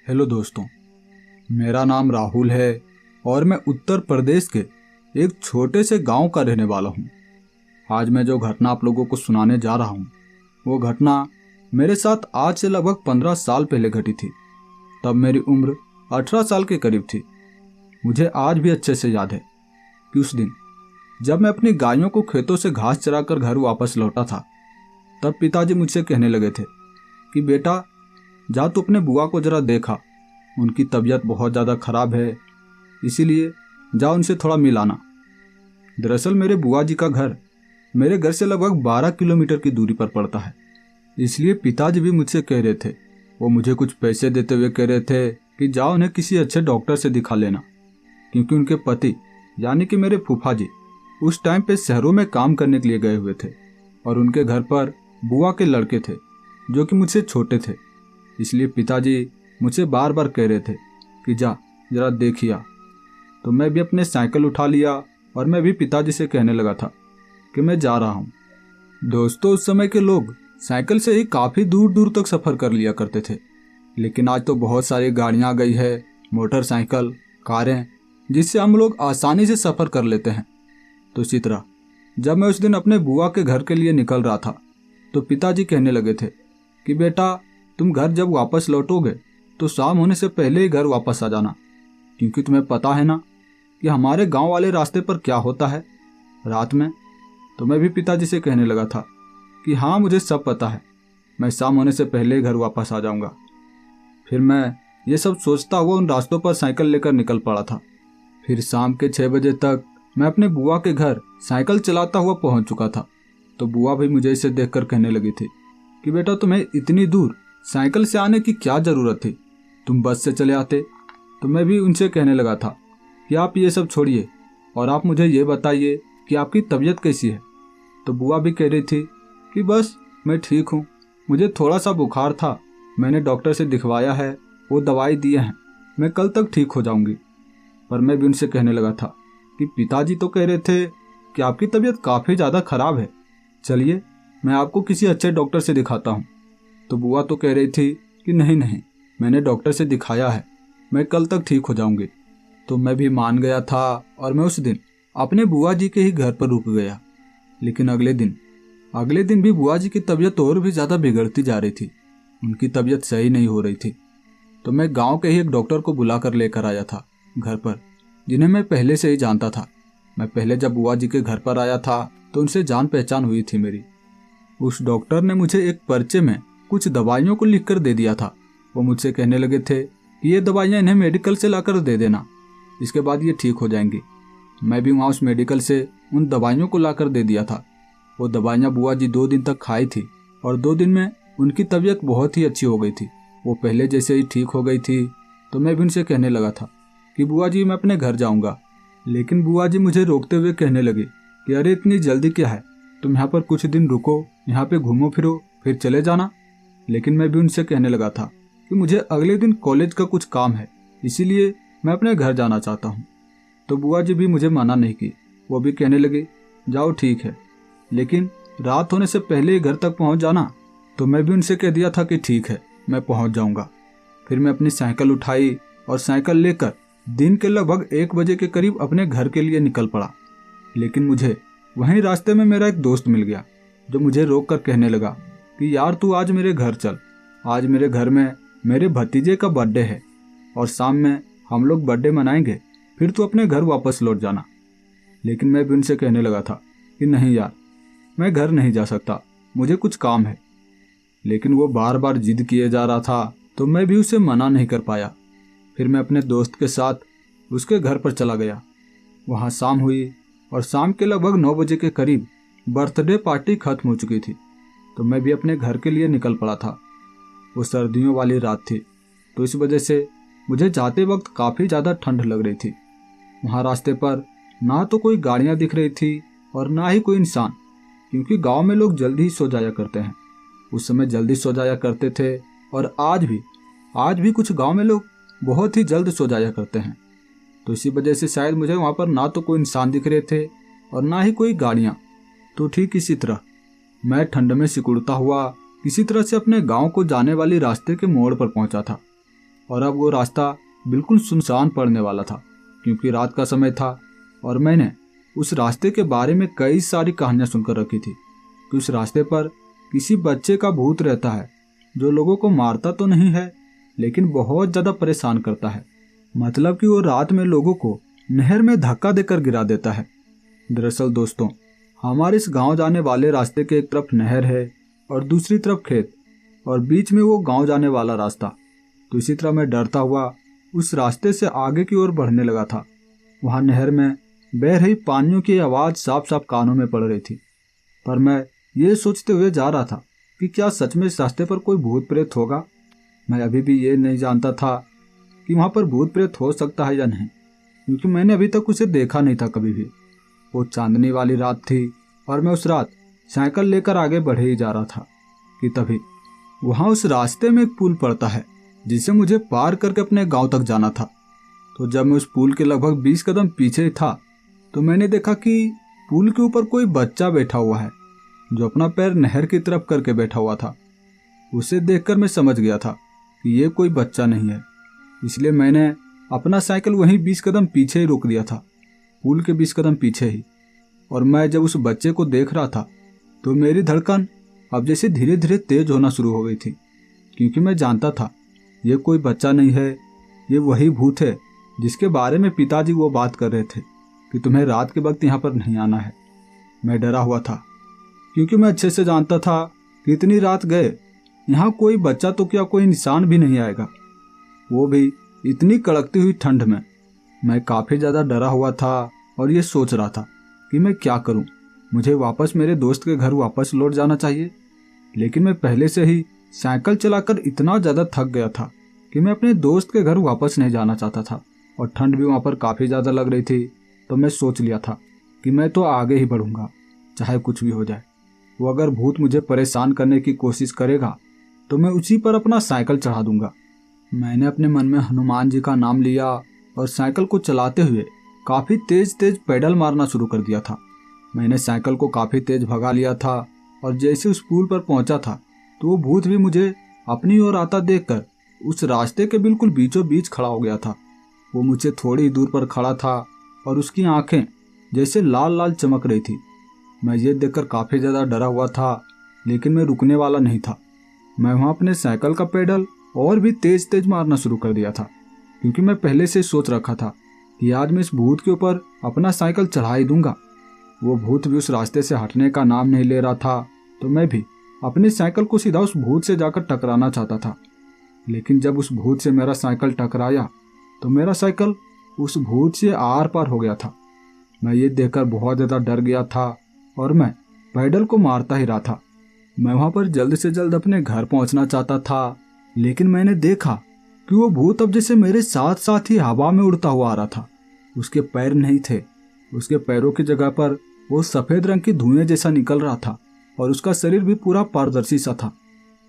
Hello दोस्तों, मेरा नाम राहुल है और मैं उत्तर प्रदेश के एक छोटे से गांव का रहने वाला हूं। आज मैं जो घटना आप लोगों को सुनाने जा रहा हूं, वो घटना मेरे साथ आज से लगभग 15 साल पहले घटी थी। तब मेरी उम्र 18 साल के करीब थी। मुझे आज भी अच्छे से याद है कि उस दिन जब मैं अपनी गायों को खेतों से घास चराकर घर वापस लौटा था, तब पिताजी मुझसे कहने लगे थे कि बेटा, जा तू अपने बुआ को जरा देखा, उनकी तबीयत बहुत ज़्यादा ख़राब है, इसीलिए जा उनसे थोड़ा मिल आना। दरअसल मेरे बुआ जी का घर मेरे घर से लगभग 12 किलोमीटर की दूरी पर पड़ता है। इसलिए पिताजी भी मुझसे कह रहे थे, वो मुझे कुछ पैसे देते हुए कह रहे थे कि जाओ उन्हें किसी अच्छे डॉक्टर से दिखा लेना, क्योंकि उनके पति यानी कि मेरे फूफा जी उस टाइम पे शहरों में काम करने के लिए गए हुए थे और उनके घर पर बुआ के लड़के थे जो कि मुझसे छोटे थे। इसलिए पिताजी मुझसे बार बार कह रहे थे कि जा जरा देखिया। तो मैं भी अपने साइकिल उठा लिया और मैं भी पिताजी से कहने लगा था कि मैं जा रहा हूँ। दोस्तों, उस समय के लोग साइकिल से ही काफ़ी दूर दूर तक सफ़र कर लिया करते थे, लेकिन आज तो बहुत सारी गाड़ियाँ आ गई है, मोटरसाइकिल, कारें, जिससे हम लोग आसानी से सफ़र कर लेते हैं। तो इसी तरह जब मैं उस दिन अपने बुआ के घर के लिए निकल रहा था, तो पिताजी कहने लगे थे कि बेटा, तुम घर जब वापस लौटोगे तो शाम होने से पहले ही घर वापस आ जाना, क्योंकि तुम्हें पता है ना कि हमारे गांव वाले रास्ते पर क्या होता है रात में। तो मैं भी पिताजी से कहने लगा था कि हाँ, मुझे सब पता है, मैं शाम होने से पहले ही घर वापस आ जाऊंगा। फिर मैं ये सब सोचता हुआ उन रास्तों पर साइकिल लेकर निकल पड़ा था। फिर शाम के 6 बजे तक मैं अपने बुआ के घर साइकिल चलाता हुआ पहुंच चुका था। तो बुआ भी मुझे इसे देखकर कहने लगी थी कि बेटा, तुम्हें इतनी दूर साइकिल से आने की क्या ज़रूरत थी, तुम बस से चले आते। तो मैं भी उनसे कहने लगा था कि आप ये सब छोड़िए और आप मुझे ये बताइए कि आपकी तबीयत कैसी है। तो बुआ भी कह रही थी कि बस मैं ठीक हूँ, मुझे थोड़ा सा बुखार था, मैंने डॉक्टर से दिखवाया है, वो दवाई दिए हैं, मैं कल तक ठीक हो जाऊँगी। पर मैं भी उनसे कहने लगा था कि पिताजी तो कह रहे थे कि आपकी तबीयत काफ़ी ज़्यादा ख़राब है, चलिए मैं आपको किसी अच्छे डॉक्टर से दिखाता हूँ। तो बुआ तो कह रही थी कि नहीं नहीं, मैंने डॉक्टर से दिखाया है, मैं कल तक ठीक हो जाऊंगी। तो मैं भी मान गया था और मैं उस दिन अपने बुआ जी के ही घर पर रुक गया। लेकिन अगले दिन भी बुआ जी की तबीयत और भी ज़्यादा बिगड़ती जा रही थी, उनकी तबीयत सही नहीं हो रही थी। तो मैं गांव के ही एक डॉक्टर को बुला कर लेकर आया था घर पर, जिन्हें मैं पहले से ही जानता था। मैं पहले जब बुआ जी के घर पर आया था तो उनसे जान पहचान हुई थी मेरी। उस डॉक्टर ने मुझे एक पर्चे में कुछ दवाइयों को लिख कर दे दिया था। वो मुझसे कहने लगे थे कि ये दवाइयाँ इन्हें मेडिकल से लाकर दे देना, इसके बाद ये ठीक हो जाएंगी। मैं भी वहाँ उस मेडिकल से उन दवाइयों को लाकर दे दिया था। वो दवाइयाँ बुआ जी 2 दिन तक खाई थी और 2 दिन में उनकी तबीयत बहुत ही अच्छी हो गई थी, वो पहले जैसे ही ठीक हो गई थी। तो मैं भी उनसे कहने लगा था कि बुआ जी, मैं अपने घर जाऊँगा। लेकिन बुआ जी मुझे रोकते हुए कहने लगे कि अरे, इतनी जल्दी क्या है, तुम यहाँ पर कुछ दिन रुको, यहाँ पे घूमो फिरो, फिर चले जाना। लेकिन मैं भी उनसे कहने लगा था कि मुझे अगले दिन कॉलेज का कुछ काम है, इसीलिए मैं अपने घर जाना चाहता हूँ। तो बुआ जी भी मुझे मना नहीं की, वो भी कहने लगे जाओ ठीक है, लेकिन रात होने से पहले ही घर तक पहुँच जाना। तो मैं भी उनसे कह दिया था कि ठीक है, मैं पहुँच जाऊँगा। फिर मैं अपनी साइकिल उठाई और साइकिल लेकर दिन के लगभग 1 बजे के करीब अपने घर के लिए निकल पड़ा। लेकिन मुझे वहीं रास्ते में मेरा एक दोस्त मिल गया जो मुझे रोक कर कहने लगा कि यार, तू आज मेरे घर चल, आज मेरे घर में मेरे भतीजे का बर्थडे है और शाम में हम लोग बर्थडे मनाएंगे, फिर तू अपने घर वापस लौट जाना। लेकिन मैं भी उनसे कहने लगा था कि नहीं यार, मैं घर नहीं जा सकता, मुझे कुछ काम है। लेकिन वो बार बार जिद किए जा रहा था, तो मैं भी उसे मना नहीं कर पाया। फिर मैं अपने दोस्त के साथ उसके घर पर चला गया। वहाँ शाम हुई और शाम के लगभग 9 बजे के करीब बर्थडे पार्टी खत्म हो चुकी थी। तो मैं भी अपने घर के लिए निकल पड़ा था। वो सर्दियों वाली रात थी, तो इस वजह से मुझे जाते वक्त काफ़ी ज़्यादा ठंड लग रही थी। वहाँ रास्ते पर ना तो कोई गाड़ियाँ दिख रही थी और ना ही कोई इंसान, क्योंकि गांव में लोग जल्दी ही सो जाया करते हैं। उस समय जल्दी सो जाया करते थे और आज भी कुछ गांव में लोग बहुत ही जल्द सो जाया करते हैं। तो इसी वजह से शायद मुझे वहाँ पर ना तो कोई इंसान दिख रहे थे और ना ही कोई गाड़ियाँ। तो ठीक इसी तरह मैं ठंड में सिकुड़ता हुआ किसी तरह से अपने गांव को जाने वाली रास्ते के मोड़ पर पहुंचा था। और अब वो रास्ता बिल्कुल सुनसान पड़ने वाला था, क्योंकि रात का समय था और मैंने उस रास्ते के बारे में कई सारी कहानियां सुनकर रखी थी कि उस रास्ते पर किसी बच्चे का भूत रहता है जो लोगों को मारता तो नहीं है, लेकिन बहुत ज़्यादा परेशान करता है। मतलब कि वो रात में लोगों को नहर में धक्का देकर गिरा देता है। दरअसल दोस्तों, हमारे इस गांव जाने वाले रास्ते के एक तरफ नहर है और दूसरी तरफ खेत, और बीच में वो गांव जाने वाला रास्ता। तो इसी तरह मैं डरता हुआ उस रास्ते से आगे की ओर बढ़ने लगा था। वहाँ नहर में बह रही पानियों की आवाज़ साफ साफ कानों में पड़ रही थी, पर मैं ये सोचते हुए जा रहा था कि क्या सच में इस रास्ते पर कोई भूत प्रेत होगा। मैं अभी भी ये नहीं जानता था कि वहाँ पर भूत प्रेत हो सकता है या नहीं, क्योंकि मैंने अभी तक उसे देखा नहीं था कभी भी। वो चांदनी वाली रात थी और मैं उस रात साइकिल लेकर आगे बढ़े ही जा रहा था कि तभी वहाँ उस रास्ते में एक पुल पड़ता है जिसे मुझे पार करके अपने गांव तक जाना था। तो जब मैं उस पुल के लगभग 20 कदम पीछे था तो मैंने देखा कि पुल के ऊपर कोई बच्चा बैठा हुआ है जो अपना पैर नहर की तरफ करके बैठा हुआ था। उसे देखकर मैं समझ गया था कि ये कोई बच्चा नहीं है, इसलिए मैंने अपना साइकिल वहीं 20 कदम पीछे ही रोक दिया था, पुल के 20 कदम पीछे ही। और मैं जब उस बच्चे को देख रहा था तो मेरी धड़कन अब जैसे धीरे धीरे तेज होना शुरू हो गई थी, क्योंकि मैं जानता था ये कोई बच्चा नहीं है, ये वही भूत है जिसके बारे में पिताजी वो बात कर रहे थे कि तुम्हें रात के वक्त यहाँ पर नहीं आना है। मैं डरा हुआ था, क्योंकि मैं अच्छे से जानता था कि इतनी रात गए यहाँ कोई बच्चा तो क्या कोई इंसान भी नहीं आएगा, वो भी इतनी कड़कती हुई ठंड में। मैं काफ़ी ज़्यादा डरा हुआ था और ये सोच रहा था कि मैं क्या करूं। मुझे वापस मेरे दोस्त के घर वापस लौट जाना चाहिए, लेकिन मैं पहले से ही साइकिल चलाकर इतना ज़्यादा थक गया था कि मैं अपने दोस्त के घर वापस नहीं जाना चाहता था, और ठंड भी वहाँ पर काफ़ी ज़्यादा लग रही थी। तो मैं सोच लिया था कि मैं तो आगे ही बढ़ूंगा, चाहे कुछ भी हो जाए। वो अगर भूत मुझे परेशान करने की कोशिश करेगा तो मैं उसी पर अपना साइकिल चढ़ा दूंगा। मैंने अपने मन में हनुमान जी का नाम लिया और साइकिल को चलाते हुए काफ़ी तेज तेज पैडल मारना शुरू कर दिया था। मैंने साइकिल को काफ़ी तेज भगा लिया था और जैसे उस पुल पर पहुंचा था तो वो भूत भी मुझे अपनी ओर आता देखकर उस रास्ते के बिल्कुल बीचों बीच खड़ा हो गया था। वो मुझसे थोड़ी दूर पर खड़ा था और उसकी आंखें जैसे लाल लाल चमक रही थी। मैं ये देखकर काफ़ी ज़्यादा डरा हुआ था, लेकिन मैं रुकने वाला नहीं था। मैं वहाँ अपने साइकिल का पेडल और भी तेज तेज मारना शुरू कर दिया था, क्योंकि मैं पहले से सोच रखा था कि आज मैं इस भूत के ऊपर अपना साइकिल चढ़ा ही दूंगा। वो भूत भी उस रास्ते से हटने का नाम नहीं ले रहा था, तो मैं भी अपनी साइकिल को सीधा उस भूत से जाकर टकराना चाहता था। लेकिन जब उस भूत से मेरा साइकिल टकराया तो मेरा साइकिल उस भूत से आर पार हो गया था। मैं ये देखकर बहुत ज़्यादा डर गया था और मैं पैडल को मारता ही रहा था। मैं वहाँ पर जल्द से जल्द अपने घर पहुँचना चाहता था, लेकिन मैंने देखा कि वो भूत अब जैसे मेरे साथ साथ ही हवा में उड़ता हुआ आ रहा था। उसके पैर नहीं थे, उसके पैरों की जगह पर वो सफ़ेद रंग की धुएं जैसा निकल रहा था और उसका शरीर भी पूरा पारदर्शी सा था।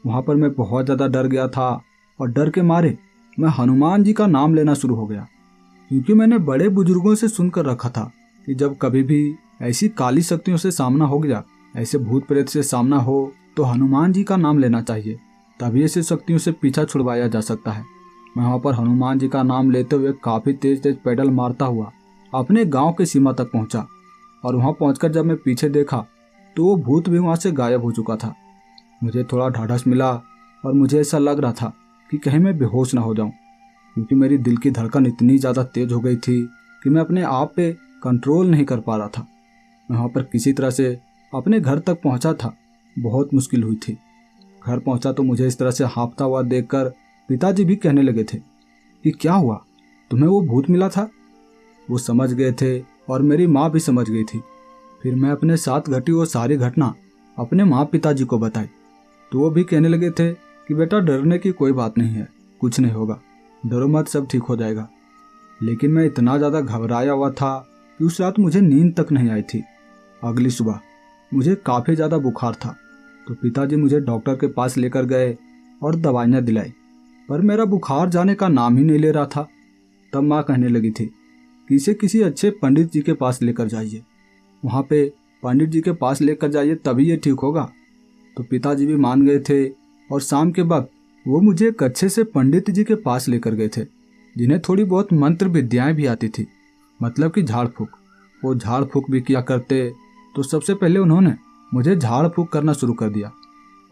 वहाँ पर मैं बहुत ज़्यादा डर गया था और डर के मारे मैं हनुमान जी का नाम लेना शुरू हो गया, क्योंकि मैंने बड़े बुजुर्गों से सुनकर रखा था कि जब कभी भी ऐसी काली शक्तियों से सामना हो गया, ऐसे भूत प्रेत से सामना हो, तो हनुमान जी का नाम लेना चाहिए, तभी ऐसी शक्तियों से पीछा छुड़वाया जा सकता है। मैं वहाँ पर हनुमान जी का नाम लेते हुए काफ़ी तेज तेज पैडल मारता हुआ अपने गांव की सीमा तक पहुँचा, और वहाँ पहुँचकर जब मैं पीछे देखा तो वो भूत भी वहाँ से गायब हो चुका था। मुझे थोड़ा ढाढ़स मिला और मुझे ऐसा लग रहा था कि कहीं मैं बेहोश ना हो जाऊं, क्योंकि मेरी दिल की धड़कन इतनी ज़्यादा तेज हो गई थी कि मैं अपने आप पे कंट्रोल नहीं कर पा रहा था। मैं वहाँ पर किसी तरह से अपने घर तक पहुँचा था। बहुत मुश्किल हुई थी। घर पहुँचा तो मुझे इस तरह से हाँफता हुआ देखकर पिताजी भी कहने लगे थे कि क्या हुआ, तुम्हें वो भूत मिला था? वो समझ गए थे और मेरी माँ भी समझ गई थी। फिर मैं अपने साथ घटी वो सारी घटना अपने माँ पिताजी को बताई, तो वो भी कहने लगे थे कि बेटा डरने की कोई बात नहीं है, कुछ नहीं होगा, डरो मत, सब ठीक हो जाएगा। लेकिन मैं इतना ज़्यादा घबराया हुआ था कि उस रात मुझे नींद तक नहीं आई थी। अगली सुबह मुझे काफ़ी ज़्यादा बुखार था, तो पिताजी मुझे डॉक्टर के पास लेकर गए और दवाइयाँ दिलाई, पर मेरा बुखार जाने का नाम ही नहीं ले रहा था। तब माँ कहने लगी थी कि इसे किसी अच्छे पंडित जी के पास लेकर जाइए, वहाँ पे पंडित जी के पास लेकर जाइए, तभी ये ठीक होगा। तो पिताजी भी मान गए थे और शाम के वक्त वो मुझे एक अच्छे से पंडित जी के पास लेकर गए थे, जिन्हें थोड़ी बहुत मंत्र विद्याएं भी आती थी, मतलब कि झाड़ फूक। वो झाड़ फूक भी किया करते। तो सबसे पहले उन्होंने मुझे झाड़ फूक करना शुरू कर दिया,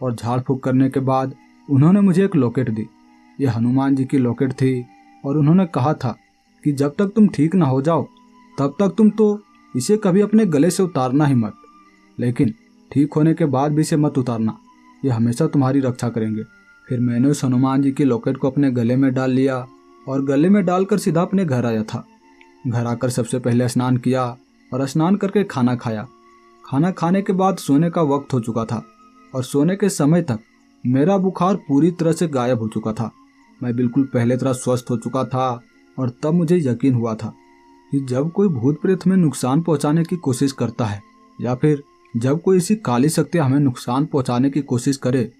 और झाड़ फूक करने के बाद उन्होंने मुझे एक लॉकेट दी। ये हनुमान जी की लॉकेट थी, और उन्होंने कहा था कि जब तक तुम ठीक ना हो जाओ तब तक तुम तो इसे कभी अपने गले से उतारना ही मत, लेकिन ठीक होने के बाद भी इसे मत उतारना, ये हमेशा तुम्हारी रक्षा करेंगे। फिर मैंने उस हनुमान जी की लॉकेट को अपने गले में डाल लिया, और गले में डालकर सीधा अपने घर आया था। घर आकर सबसे पहले स्नान किया, और स्नान करके खाना खाया। खाना खाने के बाद सोने का वक्त हो चुका था, और सोने के समय तक मेरा बुखार पूरी तरह से गायब हो चुका था। मैं बिल्कुल पहले तरह स्वस्थ हो चुका था, और तब मुझे यकीन हुआ था कि जब कोई भूत प्रेत में नुकसान पहुंचाने की कोशिश करता है, या फिर जब कोई इसी काली शक्ति हमें नुकसान पहुंचाने की कोशिश करे,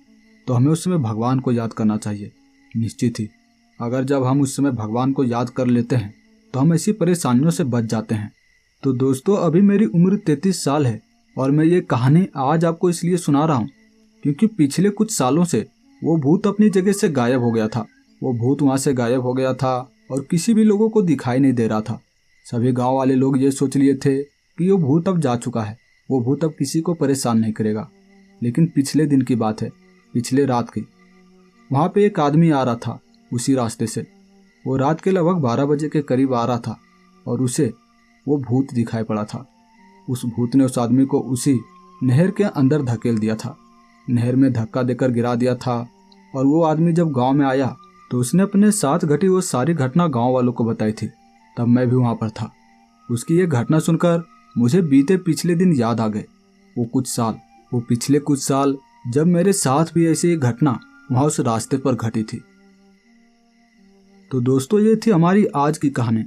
तो हमें उस समय भगवान को याद करना चाहिए। निश्चित ही अगर जब हम उस समय भगवान को याद कर लेते हैं तो हम ऐसी परेशानियों से बच जाते हैं। तो दोस्तों, अभी मेरी उम्र 33 साल है, और मैं ये कहानी आज आपको इसलिए सुना रहा हूँ क्योंकि पिछले कुछ सालों से वो भूत अपनी जगह से गायब हो गया था। वो भूत वहाँ से गायब हो गया था और किसी भी लोगों को दिखाई नहीं दे रहा था। सभी गांव वाले लोग ये सोच लिए थे कि वो भूत अब जा चुका है, वो भूत अब किसी को परेशान नहीं करेगा। लेकिन पिछले दिन की बात है, पिछले रात की। वहाँ पे एक आदमी आ रहा था उसी रास्ते से। वो रात के लगभग 12 बजे के करीब आ रहा था, और उसे वो भूत दिखाई पड़ा था। उस भूत ने उस आदमी को उसी नहर के अंदर धकेल दिया था, नहर में धक्का देकर गिरा दिया था। और वो आदमी जब गांव में आया तो उसने अपने साथ घटी वो सारी घटना गांव वालों को बताई थी। तब मैं भी वहाँ पर था। उसकी ये घटना सुनकर मुझे बीते पिछले दिन याद आ गए। वो पिछले कुछ साल जब मेरे साथ भी ऐसी एक घटना वहाँ उस रास्ते पर घटी थी। तो दोस्तों, ये थी हमारी आज की कहानी।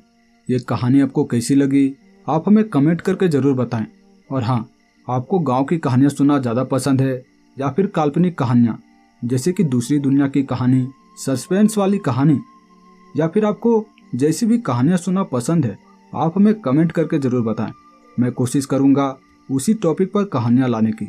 ये कहानी आपको कैसी लगी आप हमें कमेंट करके ज़रूर बताएं। और हाँ, आपको गांव की कहानियाँ सुनना ज़्यादा पसंद है या फिर काल्पनिक कहानियाँ जैसे कि दूसरी दुनिया की कहानी, सस्पेंस वाली कहानी, या फिर आपको जैसी भी कहानियाँ सुनना पसंद है, आप हमें कमेंट करके ज़रूर बताएं। मैं कोशिश करूँगा उसी टॉपिक पर कहानियाँ लाने की।